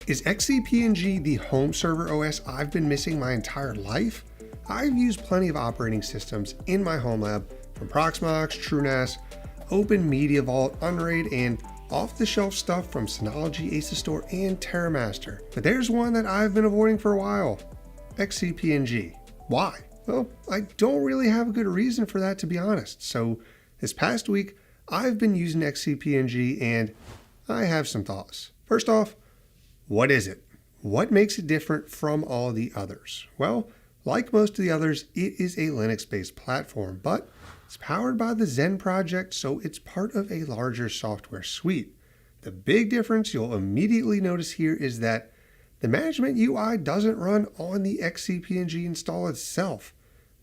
Is XCP-ng the home server OS I've been missing my entire life? I've used plenty of operating systems in my home lab, from Proxmox, TrueNAS, Open Media Vault, Unraid, and off-the-shelf stuff from Synology, Asus and TerraMaster. But there's one that I've been avoiding for a while, XCP-ng. Why? Well, I don't really have a good reason for that, to be honest. So this past week, I've been using XCP-ng and I have some thoughts. First off, what is it? What makes it different from all the others? Well, like most of the others, it is a Linux-based platform, but it's powered by the Xen project, so it's part of a larger software suite. The big difference you'll immediately notice here is that the management UI doesn't run on the XCP-ng install itself.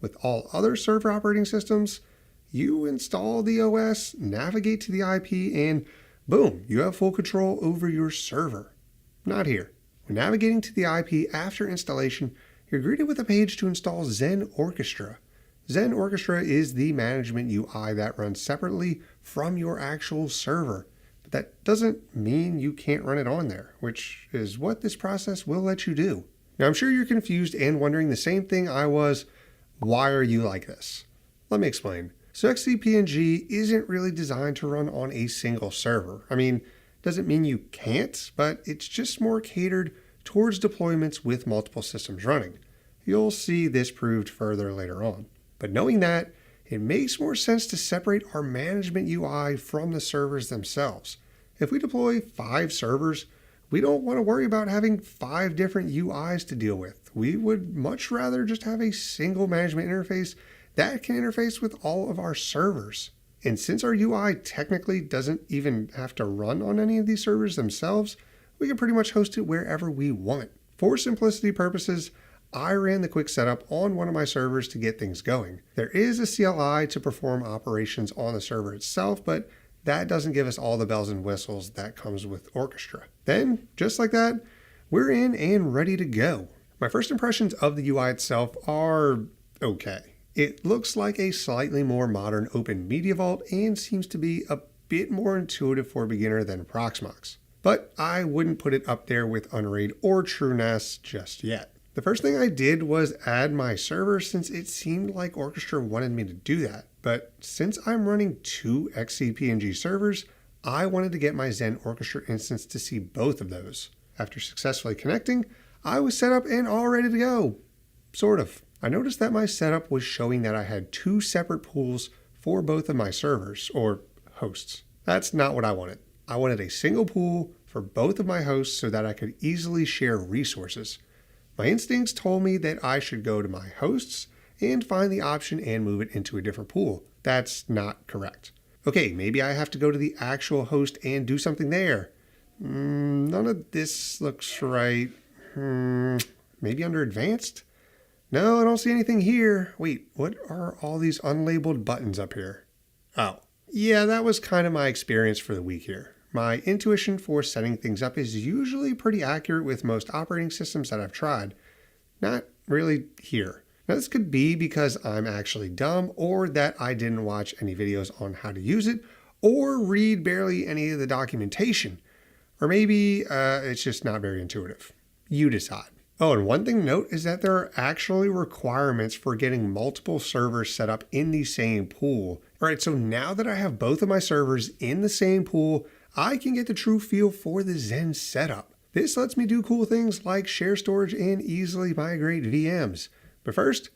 With all other server operating systems, you install the OS, navigate to the IP, and boom, you have full control over your server. Not here. When navigating to the IP after installation, you're greeted with a page to install Xen Orchestra. Xen Orchestra is the management UI that runs separately from your actual server. But that doesn't mean you can't run it on there, which is what this process will let you do. Now, I'm sure you're confused and wondering the same thing I was. Why are you like this? Let me explain. So XCP-ng isn't really designed to run on a single server. I mean, doesn't mean you can't, but it's just more catered towards deployments with multiple systems running. You'll see this proved further later on. But knowing that, it makes more sense to separate our management UI from the servers themselves. If we deploy 5 servers, we don't want to worry about having 5 different UIs to deal with. We would much rather just have a single management interface that can interface with all of our servers. And since our UI technically doesn't even have to run on any of these servers themselves, we can pretty much host it wherever we want. For simplicity purposes, I ran the quick setup on one of my servers to get things going. There is a CLI to perform operations on the server itself, but that doesn't give us all the bells and whistles that comes with Orchestra. Then, just like that, we're in and ready to go. My first impressions of the UI itself are okay. It looks like a slightly more modern Open Media Vault and seems to be a bit more intuitive for a beginner than Proxmox. But I wouldn't put it up there with Unraid or TrueNAS just yet. The first thing I did was add my server since it seemed like Orchestra wanted me to do that. But since I'm running 2 XCP-ng servers, I wanted to get my Xen Orchestra instance to see both of those. After successfully connecting, I was set up and all ready to go. Sort of. I noticed that my setup was showing that I had 2 separate pools for both of my servers, or hosts. That's not what I wanted. I wanted a single pool for both of my hosts so that I could easily share resources. My instincts told me that I should go to my hosts and find the option and move it into a different pool. That's not correct. Okay, maybe I have to go to the actual host and do something there. None of this looks right. Maybe under advanced? No, I don't see anything here. Wait, what are all these unlabeled buttons up here? Oh, yeah, that was kind of my experience for the week here. My intuition for setting things up is usually pretty accurate with most operating systems that I've tried. Not really here. Now, this could be because I'm actually dumb, or that I didn't watch any videos on how to use it, or read barely any of the documentation. Or maybe it's just not very intuitive. You decide. Oh, and one thing to note is that there are actually requirements for getting multiple servers set up in the same pool. All right, so now that I have both of my servers in the same pool, I can get the true feel for the Xen setup. This lets me do cool things like share storage and easily migrate VMs. But first,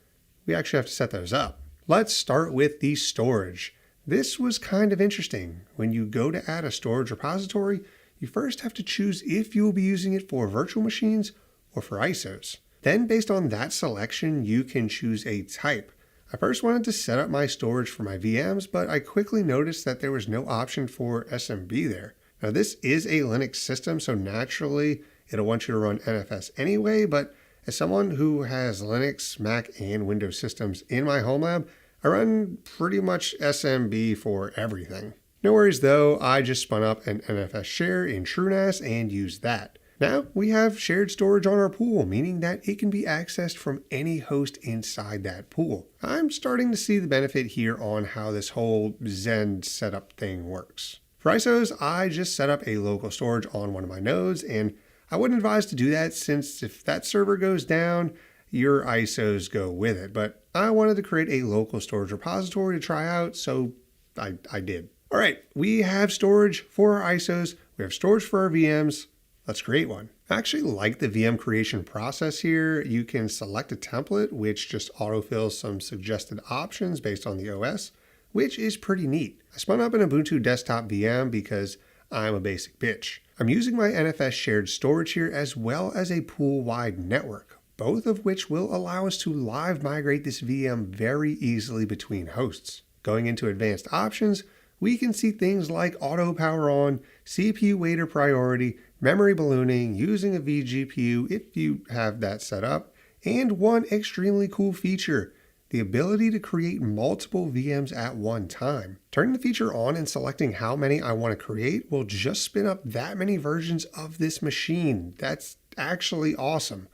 we actually have to set those up. Let's start with the storage. This was kind of interesting. When you go to add a storage repository, you first have to choose if you will be using it for virtual machines or for ISOs. Then based on that selection, you can choose a type. I first wanted to set up my storage for my VMs, but I quickly noticed that there was no option for SMB there. Now this is a Linux system, so naturally it'll want you to run NFS anyway, but as someone who has Linux, Mac, and Windows systems in my home lab, I run pretty much SMB for everything. No worries though, I just spun up an NFS share in TrueNAS and used that. Now we have shared storage on our pool, meaning that it can be accessed from any host inside that pool. I'm starting to see the benefit here on how this whole Xen setup thing works. For ISOs, I just set up a local storage on one of my nodes, and I wouldn't advise to do that since if that server goes down, your ISOs go with it. But I wanted to create a local storage repository to try out, so I did. All right, we have storage for our ISOs. We have storage for our VMs. Let's create one. I actually like the VM creation process here. You can select a template, which just autofills some suggested options based on the OS, which is pretty neat. I spun up an Ubuntu desktop VM because I'm a basic bitch. I'm using my NFS shared storage here as well as a pool-wide network, both of which will allow us to live migrate this VM very easily between hosts. Going into advanced options, we can see things like auto power on, CPU waiter priority, memory ballooning, using a vGPU if you have that set up, and one extremely cool feature, the ability to create multiple VMs at one time. Turning the feature on and selecting how many I want to create will just spin up that many versions of this machine. That's actually awesome.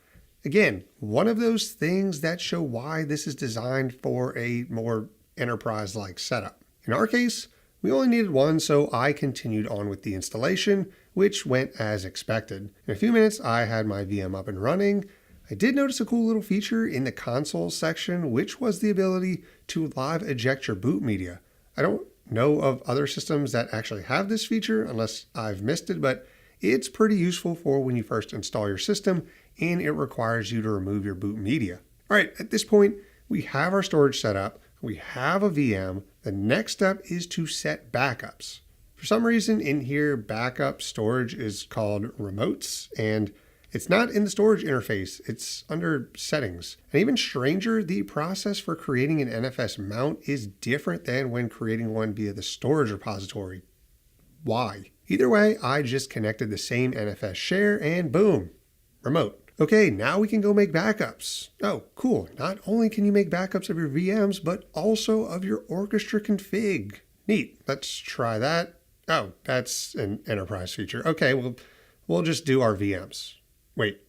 Again, one of those things that show why this is designed for a more enterprise-like setup. In our case, we only needed one, so I continued on with the installation, which went as expected. In a few minutes, I had my VM up and running. I did notice a cool little feature in the console section, which was the ability to live eject your boot media. I don't know of other systems that actually have this feature unless I've missed it, but it's pretty useful for when you first install your system and it requires you to remove your boot media. All right, at this point, we have our storage set up. We have a VM. The next step is to set backups. For some reason in here, backup storage is called remotes, and it's not in the storage interface. It's under settings. And even stranger, the process for creating an NFS mount is different than when creating one via the storage repository. Why? Either way, I just connected the same NFS share and boom, remote. Okay, now we can go make backups. Oh, cool. Not only can you make backups of your VMs, but also of your Orchestra config. Neat. Let's try that. Oh, that's an enterprise feature. Okay, we'll just do our VMs. Wait,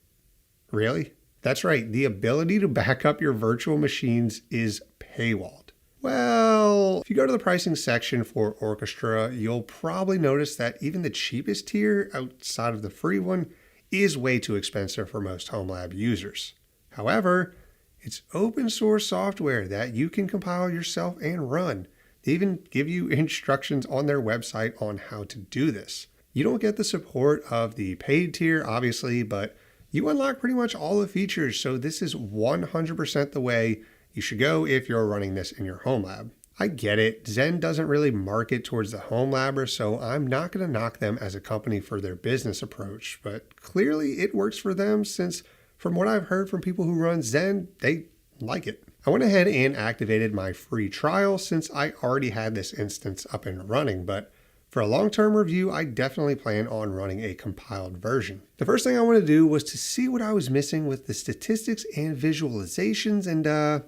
really? That's right. The ability to back up your virtual machines is paywalled. Well, if you go to the pricing section for Orchestra, you'll probably notice that even the cheapest tier outside of the free one is way too expensive for most home lab users. However, it's open source software that you can compile yourself and run. They even give you instructions on their website on how to do this. You don't get the support of the paid tier, obviously, but you unlock pretty much all the features, so this is 100% the way you should go if you're running this in your home lab. I get it, Xen doesn't really market towards the home labber, so I'm not going to knock them as a company for their business approach, but clearly it works for them since from what I've heard from people who run Xen, they like it. I went ahead and activated my free trial since I already had this instance up and running, but for a long-term review, I definitely plan on running a compiled version. The first thing I wanted to do was to see what I was missing with the statistics and visualizations, and the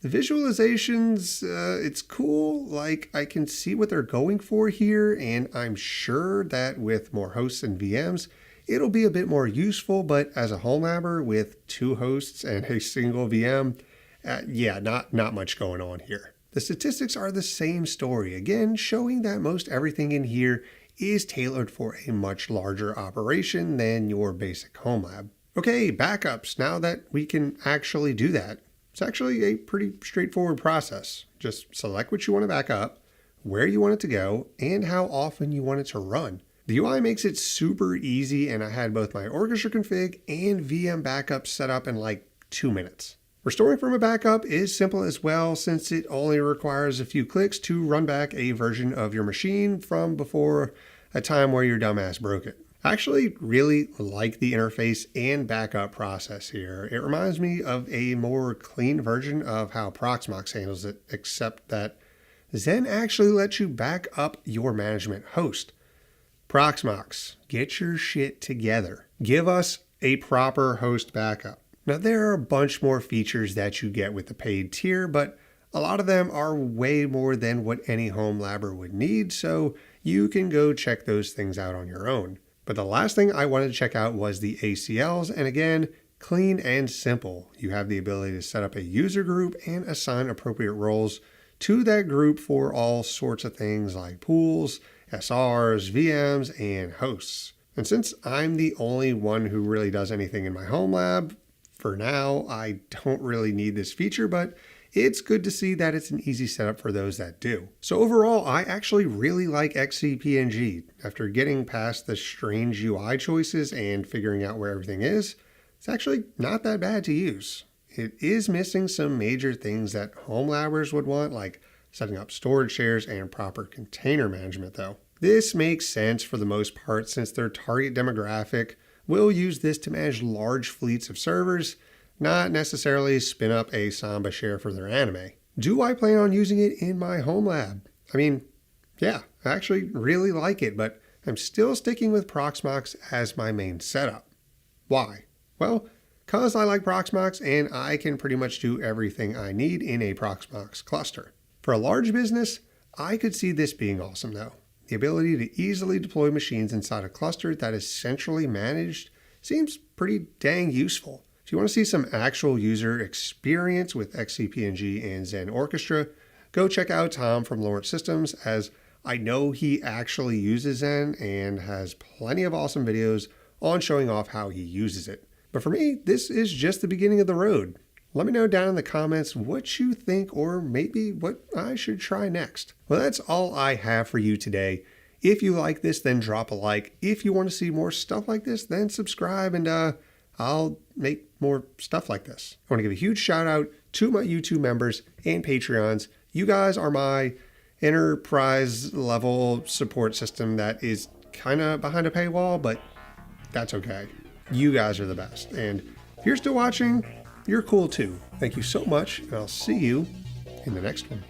visualizations, it's cool. Like, I can see what they're going for here, and I'm sure that with more hosts and VMs, it'll be a bit more useful, but as a home labber with 2 hosts and a single VM, not much going on here. The statistics are the same story, again, showing that most everything in here is tailored for a much larger operation than your basic home lab. Okay, backups, now that we can actually do that. It's actually a pretty straightforward process. Just select what you want to back up, where you want it to go, and how often you want it to run. The UI makes it super easy, and I had both my Orchestra config and VM backup set up in like 2 minutes. Restoring from a backup is simple as well, since it only requires a few clicks to run back a version of your machine from before a time where your dumbass broke it. I actually really like the interface and backup process here. It reminds me of a more clean version of how Proxmox handles it, except that Xen actually lets you back up your management host. Proxmox, get your shit together. Give us a proper host backup. Now, there are a bunch more features that you get with the paid tier, but a lot of them are way more than what any home labber would need, so you can go check those things out on your own. But the last thing I wanted to check out was the ACLs, and again, clean and simple. You have the ability to set up a user group and assign appropriate roles to that group for all sorts of things like pools, SRs, VMs, and hosts. And since I'm the only one who really does anything in my home lab, for now, I don't really need this feature, but it's good to see that it's an easy setup for those that do. So overall, I actually really like XCP-ng. After getting past the strange UI choices and figuring out where everything is, it's actually not that bad to use. It is missing some major things that home labbers would want, like setting up storage shares and proper container management though. This makes sense for the most part since their target demographic will use this to manage large fleets of servers, not necessarily spin up a Samba share for their anime. Do I plan on using it in my home lab? I mean, yeah, I actually really like it, but I'm still sticking with Proxmox as my main setup. Why? Well, because I like Proxmox and I can pretty much do everything I need in a Proxmox cluster. For a large business, I could see this being awesome though. The ability to easily deploy machines inside a cluster that is centrally managed seems pretty dang useful. If you want to see some actual user experience with XCP-ng and Xen Orchestra, go check out Tom from Lawrence Systems, as I know he actually uses Xen and has plenty of awesome videos on showing off how he uses it. But for me, this is just the beginning of the road. Let me know down in the comments what you think, or maybe what I should try next. Well, that's all I have for you today. If you like this, then drop a like. If you want to see more stuff like this, then subscribe, and I'll make more stuff like this. I want to give a huge shout out to my YouTube members and Patreons. You guys are my enterprise level support system that is kind of behind a paywall, but that's okay. You guys are the best. And if you're still watching, you're cool too. Thank you so much, and I'll see you in the next one.